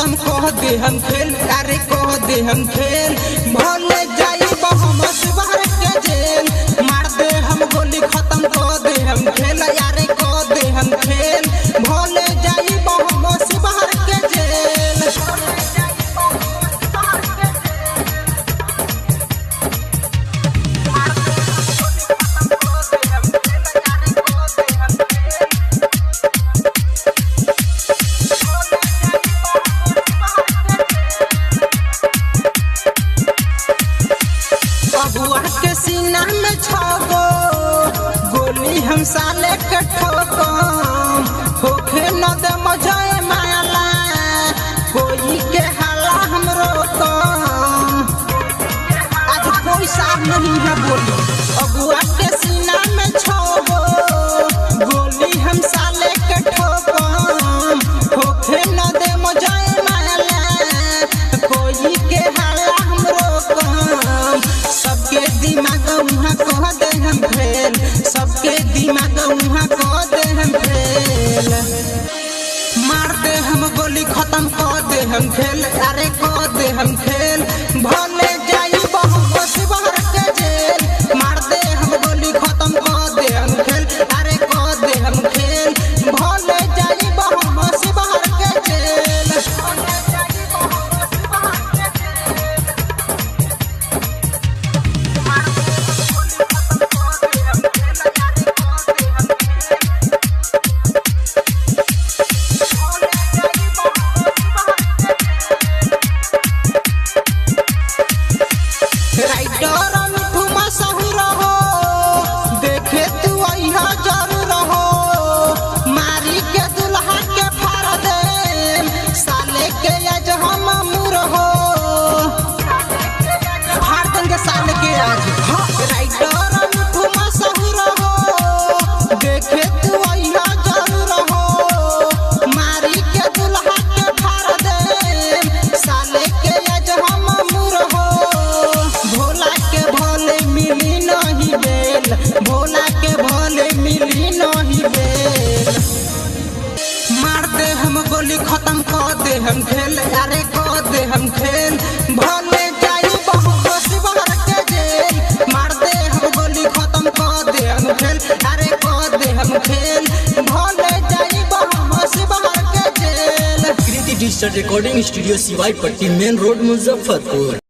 खत्म कह दे हम खेल, अरे कह दे हम खेल। भले जाई बहुमत बाहर के जेल, मार दे हम गोली खत्म कह दे हम खेल, अरे कह दे हम खेल। भले जाई बहुमत बाहर के जेल। अबुआ के सीना में छगो गोली हम साले के ठोकम, होखे न दे मजाए माला कोई के हाला हम रोकम। आज कोई साथ नहीं है बोली। अबुआ के सीना में छगो गोली हम साले के ठोकम, होखे न दे मजाए माला कोई के हाला हम रोकम। सबके दिमाग उहाँ कह दे हम फेल, सबके दिमाग उहाँ कह दे हम फेल। मार दे हम गोली खत्म कह दे हम खेल, अरे कह दे हम खेल। भले जाई बहुमत बाहर के जेल, मार दे हम गोली खत्म कह दे हम खेल, अरे कह दे हम खेल। भले जाई बहुमत बाहर के जेल। राइटर मिठू मशहूर हो, देखे तू अइहा जरूर हो। मारी के दुल्हा के फाड़ दे साले के आज हम मुर हो, फाड़ देंगे साले के आज। राइटर मिठू मशहूर हो, देखे तू अइहा जरूर हो। मारी के दुल्हा के फाड़ दे साले के आज हम मुर हो। भोला के भले मिली नहीं बेल, भोला के भले मिली नहीं बेल। मार दे हम गोली खत्म कह दे हम खेल, अरे कह दे हम खेल। भले जाई बहुमत बाहर के जेल, मार दे हम गोली खत्म कह दे हम खेल, अरे कह दे हम खेल। भले जाई बहुमत बाहर के जेल। कृति डिजिटल रिकॉर्डिंग स्टूडियो सिवाई पट्टी मेन रोड मुजफ्फरपुर।